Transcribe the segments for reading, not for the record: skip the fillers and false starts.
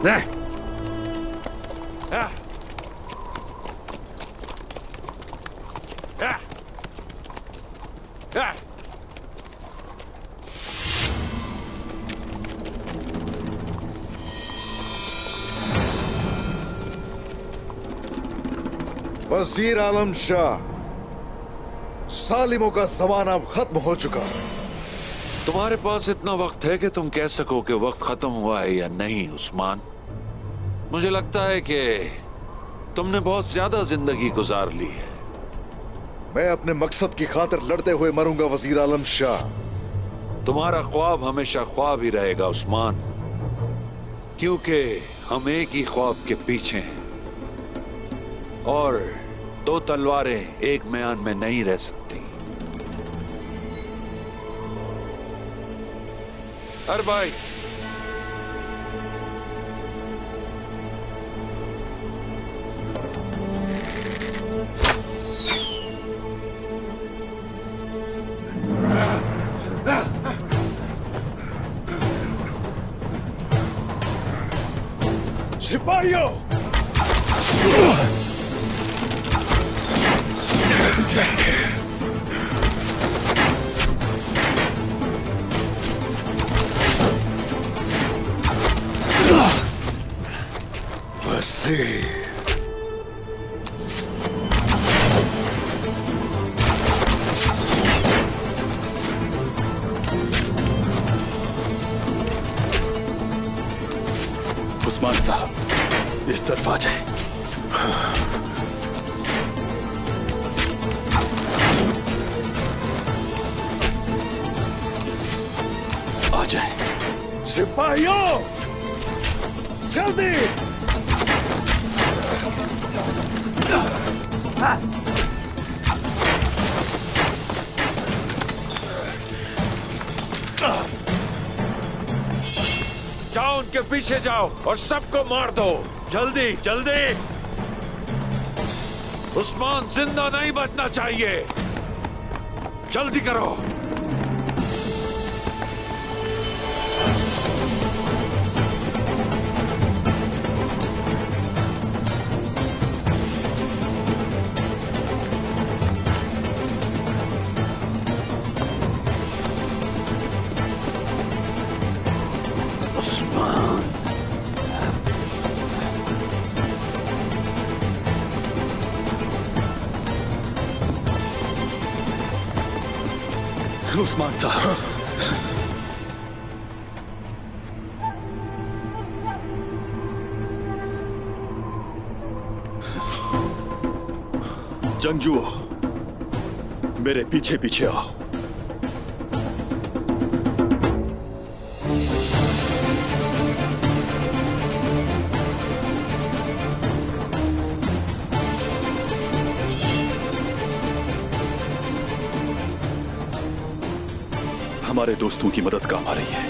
वजीर आलम शाह, सालिमों का जमाना अब खत्म हो चुका। तुम्हारे पास इतना वक्त है कि तुम कह सको कि वक्त खत्म हुआ है या नहीं उस्मान। मुझे लगता है कि तुमने बहुत ज्यादा जिंदगी गुजार ली है। मैं अपने मकसद की खातिर लड़ते हुए मरूंगा वजीर आलम शाह। तुम्हारा ख्वाब हमेशा ख्वाब ही रहेगा उस्मान, क्योंकि हम एक ही ख्वाब के पीछे हैं और दो तलवारें एक म्यान में नहीं रह सकती। अरे भाई, सिपाहियों, वजीर, उस्मान साहब, इस तरफ आ जाए। आ जाए। सिपाहियों, जल्दी! जाओ, उनके पीछे जाओ और सबको मार दो। जल्दी जल्दी। उस्मान जिंदा नहीं बचना चाहिए। जल्दी करो। उस्मान साहब, जंगजुओ, मेरे पीछे पीछे आओ। हमारे दोस्तों की मदद काम आ रही है।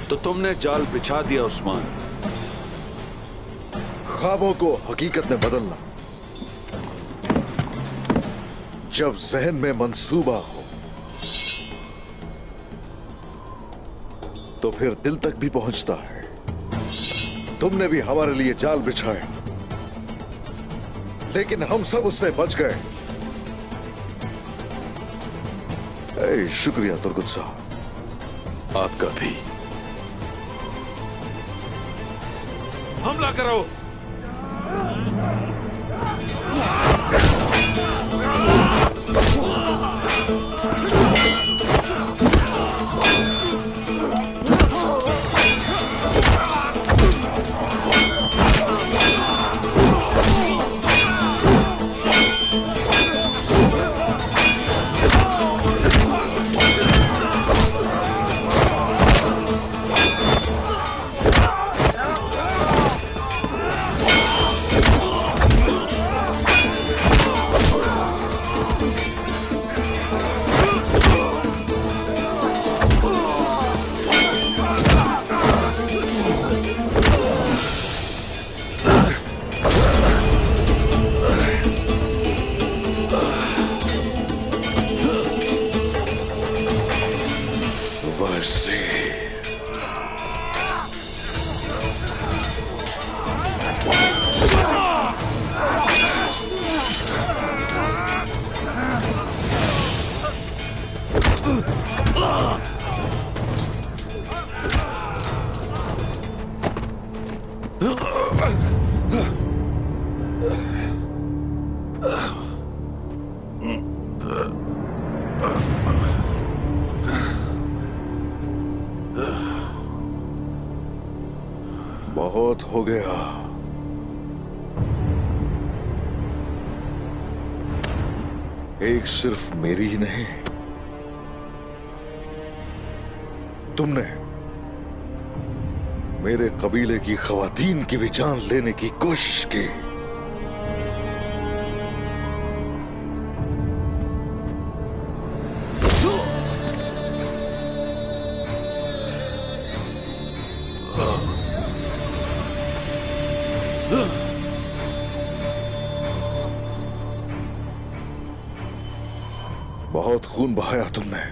तो तुमने जाल बिछा दिया उस्मान। ख्वाबों को हकीकत में बदलना जब जहन में मंसूबा हो तो फिर दिल तक भी पहुंचता है। तुमने भी हमारे लिए जाल बिछाया, लेकिन हम सब उससे बच गए। शुक्रिया तुर्गुत साहब। आपका भी। हमला करो। बहुत हो गया। एक सिर्फ मेरी ही नहीं, तुमने मेरे कबीले की खवातीन की भी जान लेने की कोशिश की। बहुत खून बहाया तुमने।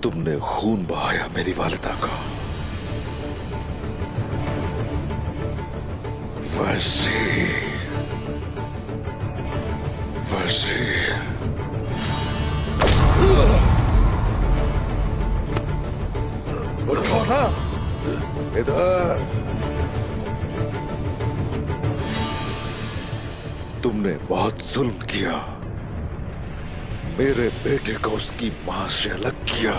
तुमने खून बहाया मेरी वालिदा का। वजीर, वजीर, उठो ना, इधर। तुमने बहुत जुल्म किया, मेरे बेटे को उसकी मां से अलग किया।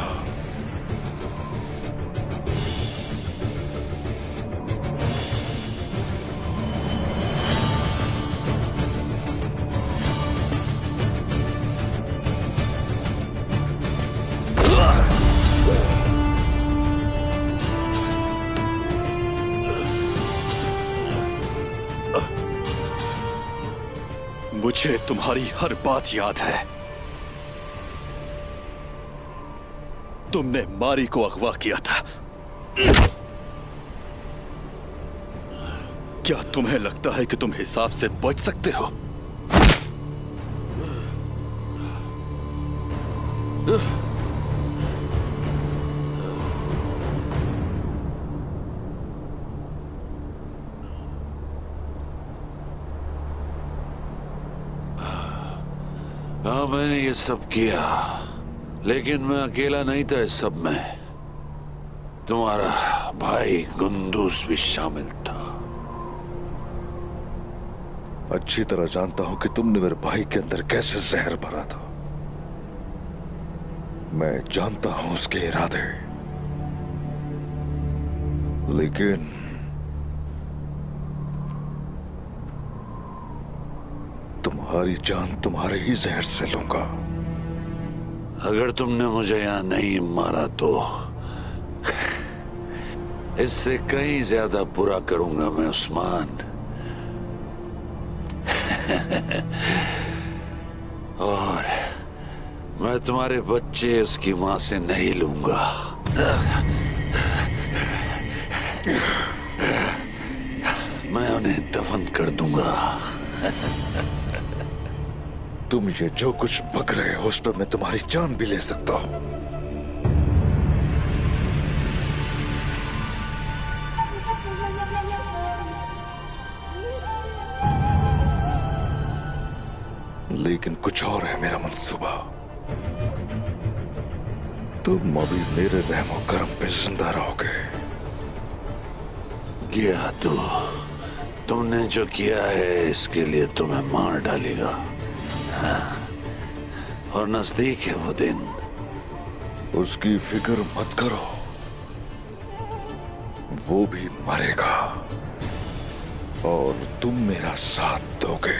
मुझे तुम्हारी हर बात याद है। तुमने मारी को अगवा किया था। क्या तुम्हें लगता है कि तुम हिसाब से बच सकते हो? हाँ, मैंने ये सब किया, लेकिन मैं अकेला नहीं था इस सब में। तुम्हारा भाई गुंदूस भी शामिल था। अच्छी तरह जानता हूं कि तुमने मेरे भाई के अंदर कैसे जहर भरा था। मैं जानता हूं उसके इरादे, लेकिन तुम्हारी जान तुम्हारे ही जहर से लूंगा। अगर तुमने मुझे यहां नहीं मारा तो इससे कहीं ज्यादा बुरा करूंगा मैं, उस्मान। और मैं तुम्हारे बच्चे उसकी मां से नहीं लूंगा। मैं उन्हें दफन कर दूंगा। तुम ये जो कुछ बक रहे हो उस पर मैं तुम्हारी जान भी ले सकता हूं। लेकिन कुछ और है मेरा मंसूबा। तुम अभी मेरे रहमो करम पे जिंदा रहोगे। गया तो तुमने जो किया है इसके लिए तुम्हें मार डालेगा। हाँ, और नजदीक है वो दिन। उसकी फिक्र मत करो, वो भी मरेगा और तुम मेरा साथ दोगे।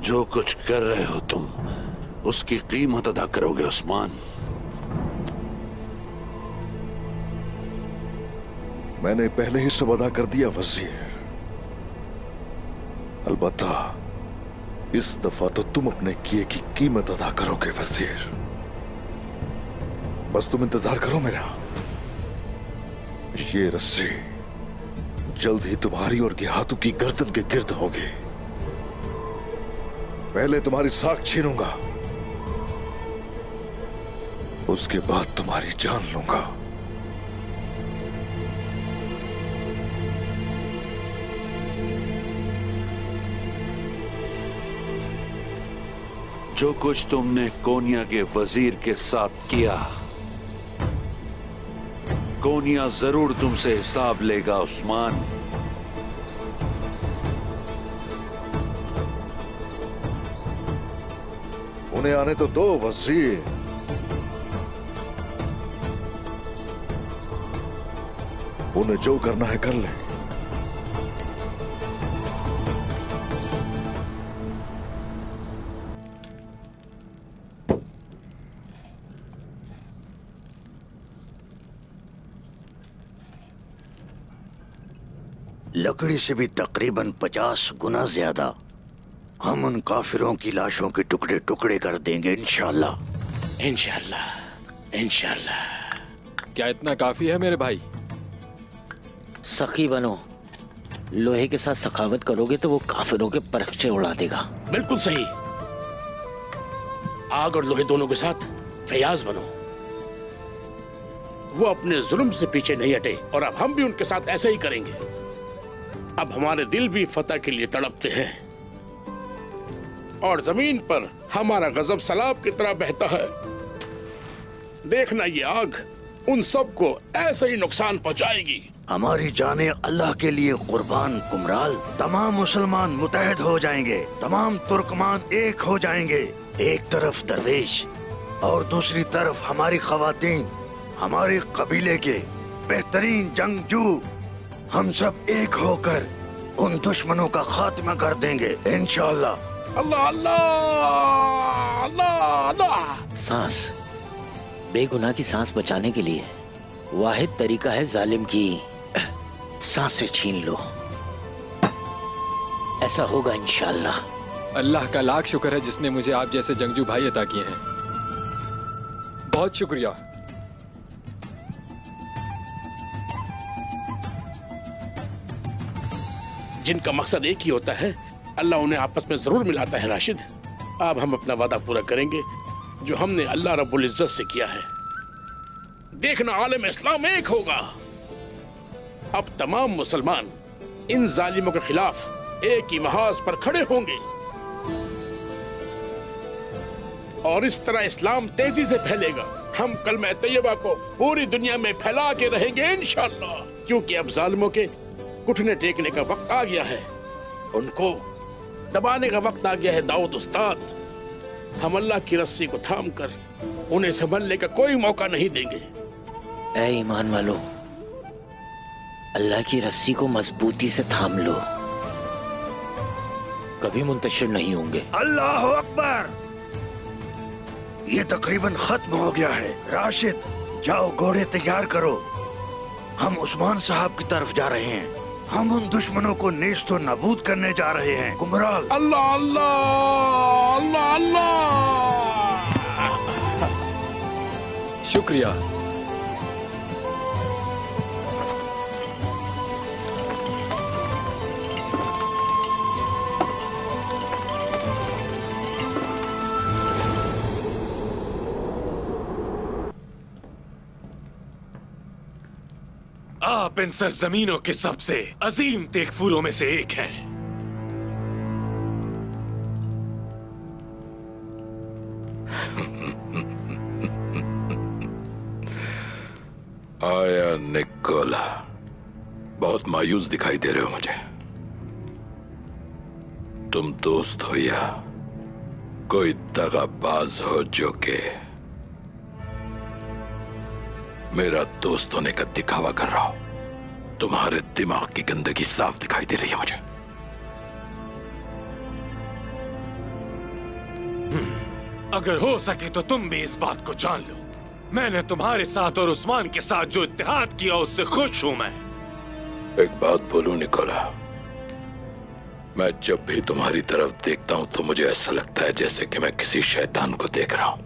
जो कुछ कर रहे हो तुम, उसकी कीमत अदा करोगे उस्मान। मैंने पहले ही सब अदा कर दिया वजीर। अलबत्ता इस दफा तो तुम अपने किए की कीमत अदा करोगे वजीर। बस तुम इंतजार करो मेरा। ये रस्सी जल्द ही तुम्हारी और गेहातू की गर्दन के गिर्द होगी। पहले तुम्हारी साख छीनूंगा, उसके बाद तुम्हारी जान लूंगा। जो कुछ तुमने कोनिया के वजीर के साथ किया, कोनिया जरूर तुमसे हिसाब लेगा उस्मान। उन्हें आने तो दो वजीर। उन्हें जो करना है कर ले। लकड़ी से भी तकरीबन 50 गुना ज्यादा हम उन काफिरों की लाशों के टुकड़े टुकड़े कर देंगे इंशाल्लाह। इंशाल्लाह इंशाल्लाह। क्या इतना काफी है मेरे भाई? सखी बनो, लोहे के साथ सखावत करोगे तो वो काफिरों के परखचे उड़ा देगा। बिल्कुल सही। आग और लोहे दोनों के साथ फयाज बनो। वो अपने जुल्म से पीछे नहीं हटे और अब हम भी उनके साथ ऐसे ही करेंगे। अब हमारे दिल भी फतह के लिए तड़पते हैं और जमीन पर हमारा गजब सैलाब की तरह बहता है। देखना ये आग उन सबको ऐसे ही नुकसान पहुंचाएगी। हमारी जाने अल्लाह के लिए कुर्बान कुमराल। तमाम मुसलमान मुतहद हो जाएंगे, तमाम तुर्कमान एक हो जाएंगे। एक तरफ दरवेश और दूसरी तरफ हमारी खवातीन, हमारे कबीले के बेहतरीन जंगजू। हम सब एक होकर उन दुश्मनों का खात्मा कर देंगे इंशाअल्लाह। अल्लाह अल्लाह अल्लाह अल्लाह। सांस, बेगुनाह की सांस बचाने के लिए वाहिद तरीका है जालिम की सांसें छीन लो। ऐसा होगा इंशाअल्लाह। अल्लाह का लाख शुक्र है जिसने मुझे आप जैसे जंगजू भाई अता किए हैं। बहुत शुक्रिया। जिनका मकसद एक ही होता है, अल्लाह उन्हें आपस में जरूर मिलाता है। राशिद, अब हम अपना वादा पूरा करेंगे जो हमने अल्लाह रब्बुल इज्जत से किया है। देखना आलम इस्लाम एक होगा। अब तमाम मुसलमान इन जालिमों के खिलाफ एक ही महाज पर खड़े होंगे और इस तरह इस्लाम तेजी से फैलेगा। हम कलमा तैयबा को पूरी दुनिया में फैला के रहेंगे इंशाअल्लाह, क्योंकि अब जालिमों के घुटने टेकने का वक्त आ गया है, उनको दबाने का वक्त आ गया है। दाऊद उस्ताद, हम अल्लाह की रस्सी को थाम कर उन्हें संभलने का कोई मौका नहीं देंगे। ऐ ईमान वालो, अल्लाह की रस्सी को मजबूती से थाम लो, कभी मुंतशिर नहीं होंगे। अल्लाह अकबर। ये तकरीबन खत्म हो गया है। राशिद, जाओ घोड़े तैयार करो। हम उस्मान साहब की तरफ जा रहे हैं। हम उन दुश्मनों को नेस्तो नाबूद करने जा रहे हैं। कुमराल, अल्लाह अल्लाह अल्लाह अल्लाह। शुक्रिया। आप इन सरजमीनों के सबसे अजीम तेगफूरों में से एक हैं। आया निकोला, बहुत मायूस दिखाई दे रहे हो मुझे। तुम दोस्त हो या कोई दगाबाज हो जो के मेरा दोस्त होने का दिखावा कर रहा हो? तुम्हारे दिमाग की गंदगी साफ दिखाई दे रही है मुझे। अगर हो सके तो तुम भी इस बात को जान लो, मैंने तुम्हारे साथ और उस्मान के साथ जो इत्तेहाद किया उससे खुश हूं मैं। एक बात बोलूं निकोला, मैं जब भी तुम्हारी तरफ देखता हूं तो मुझे ऐसा लगता है जैसे कि मैं किसी शैतान को देख रहा हूं।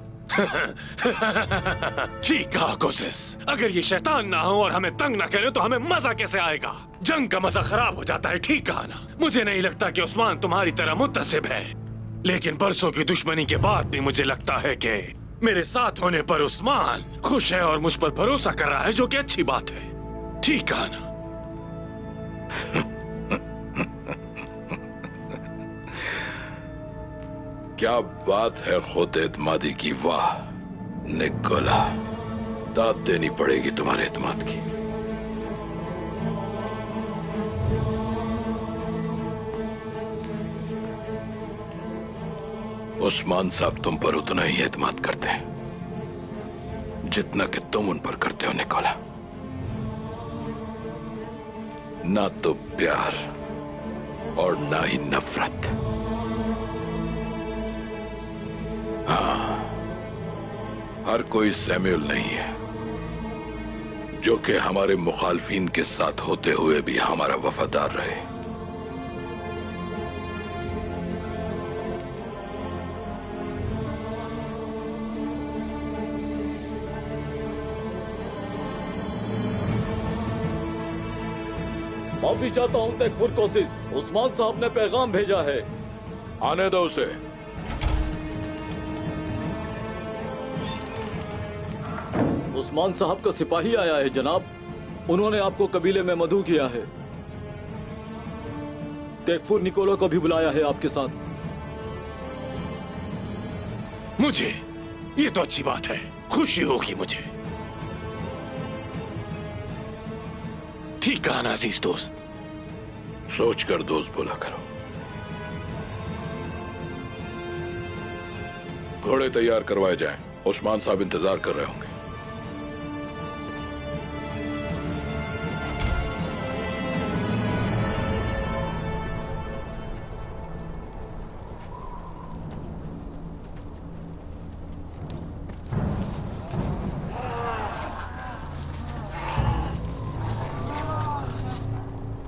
ठीक कहा कोशिश। अगर ये शैतान ना हो और हमें तंग ना करे तो हमें मजा कैसे आएगा? जंग का मजा खराब हो जाता है। ठीक कहा ना? मुझे नहीं लगता कि उस्मान तुम्हारी तरह मुत्तसिब है, लेकिन बरसों की दुश्मनी के बाद भी मुझे लगता है कि मेरे साथ होने पर उस्मान खुश है और मुझ पर भरोसा कर रहा है, जो कि अच्छी बात है। ठीक कहा ना? क्या बात है खुद एतमादी की। वाह निकोला, दाद देनी पड़ेगी तुम्हारे एतमाद की। उस्मान साहब तुम पर उतना ही एतमाद करते हैं जितना कि तुम उन पर करते हो निकोला। ना तो प्यार और ना ही नफरत। हर कोई सैमुअल नहीं है जो कि हमारे मुखालफिन के साथ होते हुए भी हमारा वफादार रहे। माफी चाहता हूँ तकफुर कोशिश, उस्मान साहब ने पैगाम भेजा है। आने दो उसे। उस्मान साहब का सिपाही आया है जनाब, उन्होंने आपको कबीले में मदऊ किया है। तेकफुर निकोलो को भी बुलाया है आपके साथ। मुझे ये तो अच्छी बात है, खुशी होगी मुझे। ठीक कहा ना अजीज दोस्त? सोच कर दोस्त बोला करो। घोड़े तैयार करवाए जाएं, उस्मान साहब इंतजार कर रहे होंगे।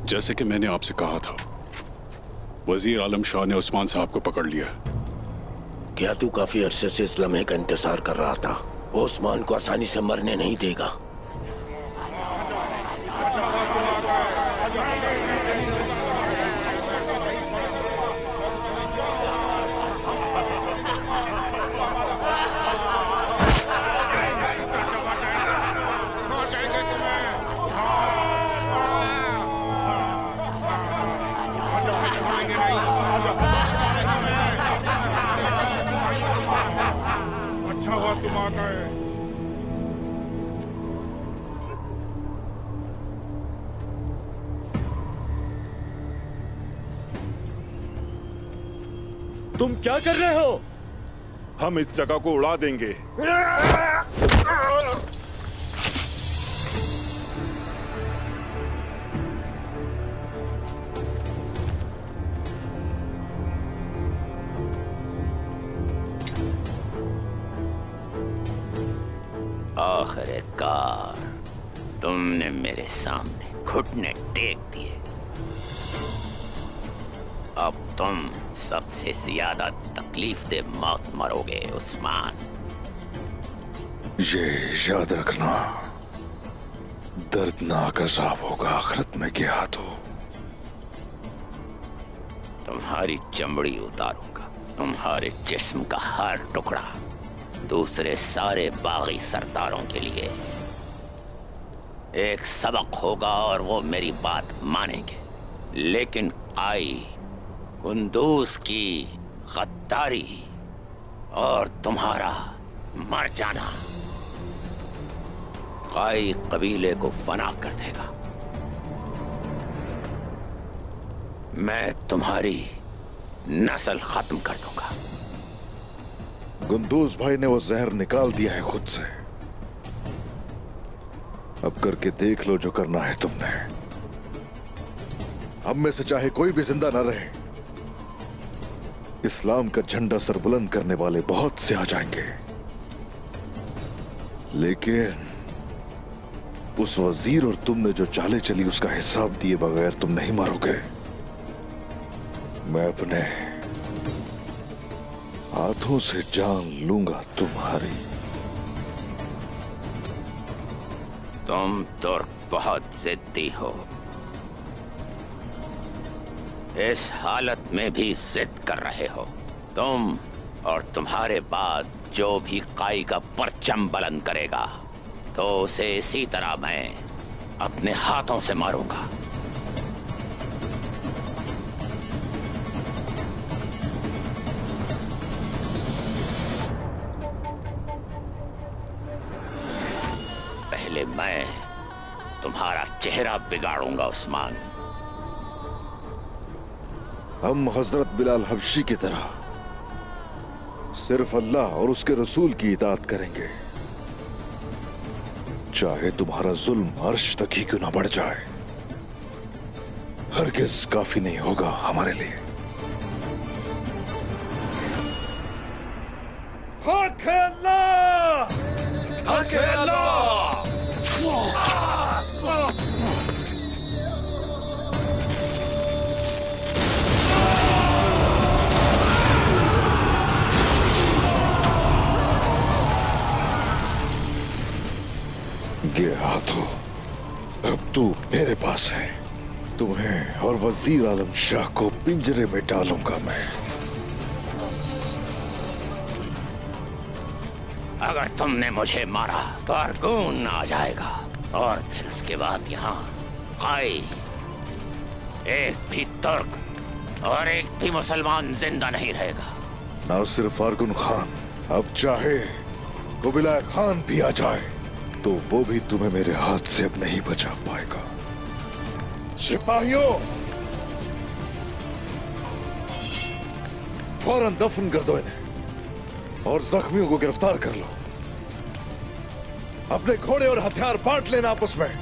जैसे कि मैंने आपसे कहा था, वजीर आलम शाह ने उस्मान साहब को पकड़ लिया। क्या तू काफी अरसे से इस लम्हे का इंतजार कर रहा था? वो उस्मान को आसानी से मरने नहीं देगा। तुम क्या कर रहे हो? हम इस जगह को उड़ा देंगे। आखिरकार तुमने मेरे सामने घुटने टेक दिए। अब तुम सबसे ज्यादा तकलीफ दे मौत मरोगे उस्मान। ये याद रखना, दर्दनाक अज़ाब होगा आखिरत में क्या तो। तुम्हारी चमड़ी उतारूंगा, तुम्हारे जिस्म का हर टुकड़ा दूसरे सारे बागी सरदारों के लिए एक सबक होगा और वो मेरी बात मानेंगे। लेकिन आई कुंदूज की गद्दारी और तुम्हारा मर जाना कई कबीले को फना कर देगा। मैं तुम्हारी नस्ल खत्म कर दूंगा। गुंदूज भाई ने वो जहर निकाल दिया है खुद से। अब करके देख लो जो करना है तुमने। हम में से चाहे कोई भी जिंदा न रहे, इस्लाम का झंडा सर बुलंद करने वाले बहुत से आ जाएंगे, लेकिन उस वजीर और तुमने जो चाले चली उसका हिसाब दिए बगैर तुम नहीं मरोगे। मैं अपने हाथों से जान लूंगा तुम्हारी। तुम तुर्क बहुत जिद्दी हो। इस हालत में भी जिद कर रहे हो। तुम और तुम्हारे बाद जो भी काई का परचम बुलंद करेगा तो उसे इसी तरह मैं अपने हाथों से मारूंगा। पहले मैं तुम्हारा चेहरा बिगाड़ूंगा उस्मान। हम हजरत बिलाल हबशी की तरह सिर्फ अल्लाह और उसके रसूल की इताअत करेंगे, चाहे तुम्हारा जुल्म अर्श तक ही क्यों ना बढ़ जाए। हरगिज काफी नहीं होगा हमारे लिए। हक है अल्लाह! हक है अल्लाह! ये हाथों, अब तू मेरे पास है। तुम्हें और वजीर आलम शाह को पिंजरे में डालूंगा मैं। अगर तुमने मुझे मारा तो अर्गून आ जाएगा और फिर उसके बाद यहाँ काई, एक भी तुर्क और एक भी मुसलमान जिंदा नहीं रहेगा। ना सिर्फ अर्गुन खान, अब चाहे कुबिला खान भी आ जाए तो वो भी तुम्हें मेरे हाथ से अब नहीं बचा पाएगा। सिपाहियों, फौरन दफन कर दो इन्हें और जख्मियों को गिरफ्तार कर लो। अपने घोड़े और हथियार बांट लेना आपस में।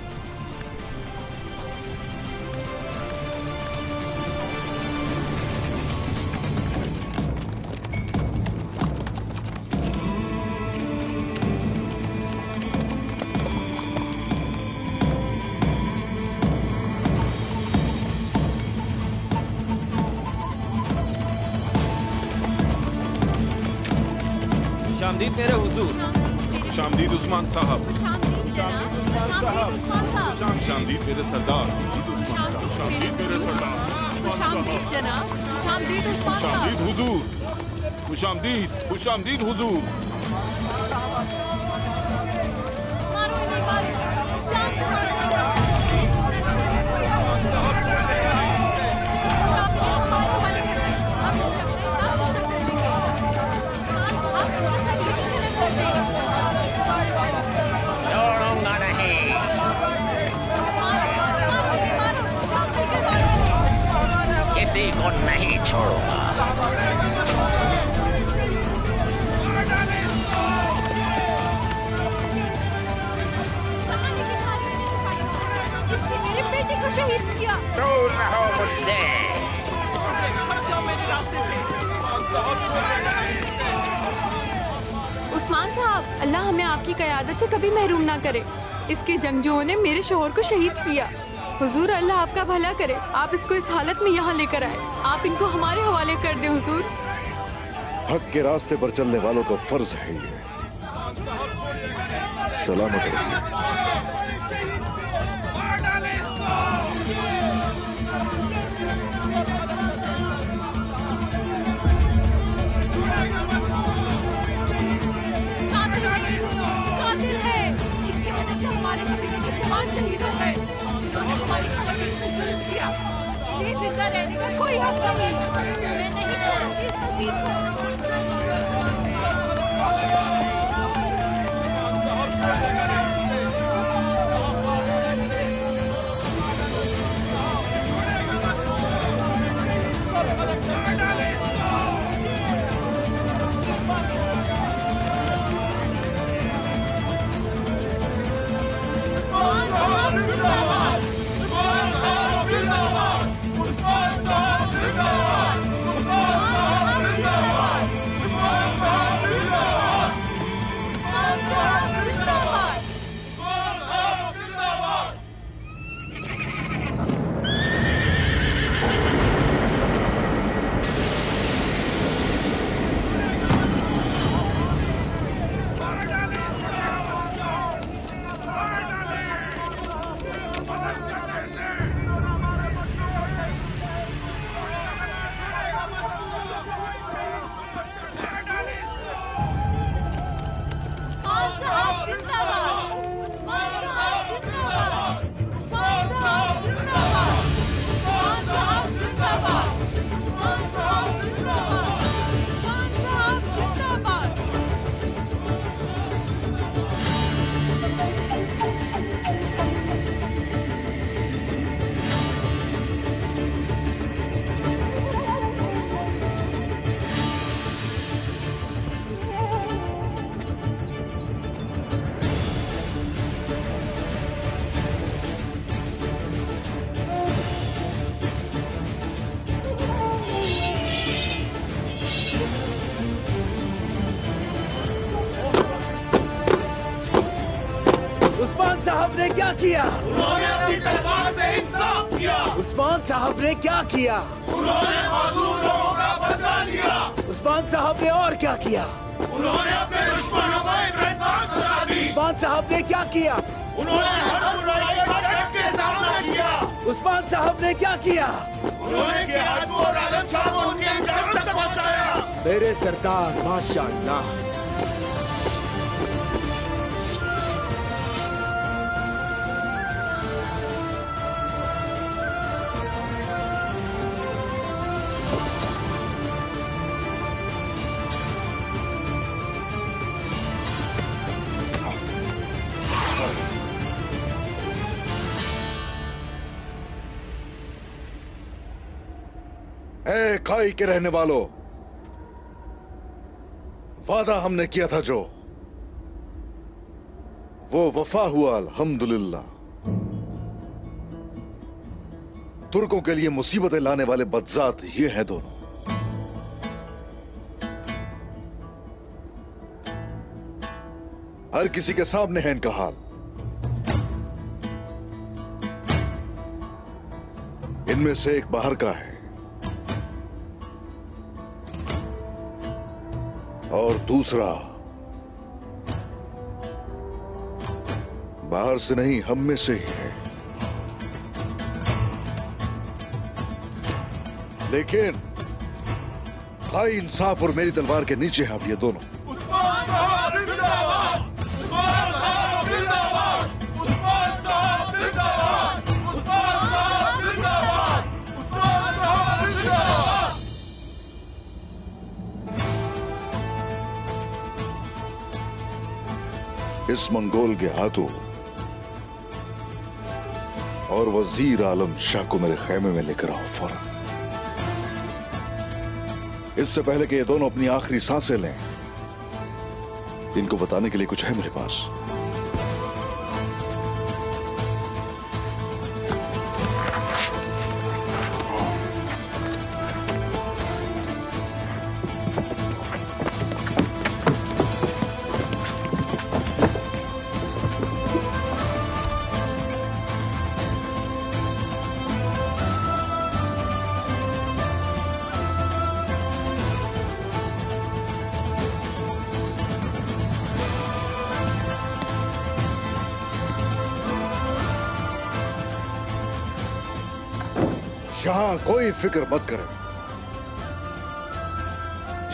खुशामदीद मेरे हुजूर। खुशामदीद उस्मान साहब। खुशामदीद मेरे सरदार। खुशामदीद मेरे सरदार। खुशामदीद हुजूर। खुशामदीद हुजूर। छोड़ूंगा नहीं। किसी को नहीं छोड़ूंगा। मेरे बेटे को शहीद किया। दूर रहो मुझसे। उस्मान साहब, अल्लाह हमें आपकी क़यादत से कभी महरूम ना करे। इसके जंगजुओं ने मेरे शोहर को शहीद किया। हुजूर, अल्लाह आपका भला करे। आप इसको इस हालत में यहाँ लेकर आए। आप इनको हमारे हवाले कर दे हुजूर। हक के रास्ते पर चलने वालों का फर्ज है ये। सलामत रहिए। कातिल है। इसकी वजह से हमारे कभी जवान शहीद हो गए। उन्होंने हमारी खातिर जुल्म किया। ये जिंदा रहने का कोई हक नहीं। मैं नहीं छोड़ूंगी इस वजीर को। क्या किया? उन्होंने अपनी तलवार से इंसाफ किया। उस्मान साहब ने क्या किया? उन्होंने मासूम लोगों का बदला लिया। उस्मान साहब ने और क्या किया? उन्होंने अपने दुश्मनों को इब्रतनाक सजा दी। उस्मान साहब ने क्या किया? उन्होंने हर बुराई का डट के सामना किया। उस्मान साहब ने क्या किया? उन्होंने गियाथू और आलम शाह को उनके अंजाम तक पहुंचाया। मेरे सरदार माशाअल्लाह। ए खाई के रहने वालों, वादा हमने किया था जो, वो वफा हुआ अल्हम्दुलिल्लाह। तुर्कों के लिए मुसीबतें लाने वाले बदजात ये हैं दोनों। हर किसी के सामने है इनका हाल। इनमें से एक बाहर का है और दूसरा बाहर से नहीं, हम में से ही है। लेकिन खाई इंसाफ और मेरी तलवार के नीचे हैं अब ये दोनों। उस्मान साहब जिंदाबाद! उस्मान साहब जिंदाबाद! उस्मान साहब जिंदाबाद! उस्मान साहब जिंदाबाद! उस्मान साहब जिंदाबाद! इस मंगोल के हाथों और वजीर आलम शाह को मेरे खेमे में लेकर आओ फौरन। इससे पहले कि ये दोनों अपनी आखिरी सांसें लें, इनको बताने के लिए कुछ है मेरे पास। यहां कोई फिक्र मत करें,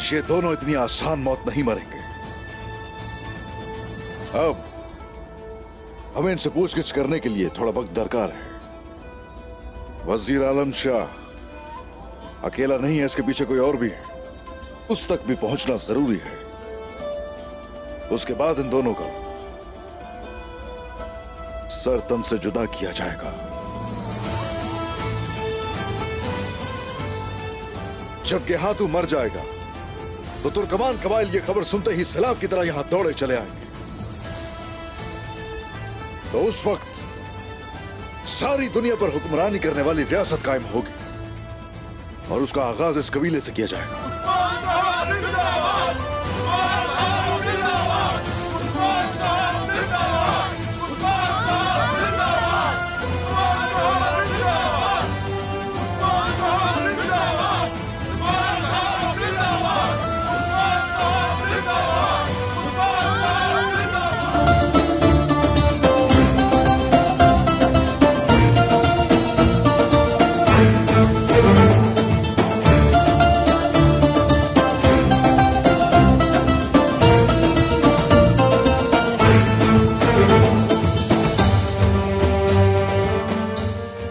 ये दोनों इतनी आसान मौत नहीं मरेंगे। अब हमें इनसे पूछगिछ करने के लिए थोड़ा वक्त दरकार है। वजीर आलम शाह अकेला नहीं है, इसके पीछे कोई और भी है, उस तक भी पहुंचना जरूरी है। उसके बाद इन दोनों का सर तन से जुदा किया जाएगा। जब गेहातू मर जाएगा तो तुर्कमान कबाइल ये खबर सुनते ही सैलाब की तरह यहां दौड़े चले आएंगे। तो उस वक्त सारी दुनिया पर हुक्मरानी करने वाली रियासत कायम होगी और उसका आगाज इस कबीले से किया जाएगा। उस्मान साहब जिंदाबाद!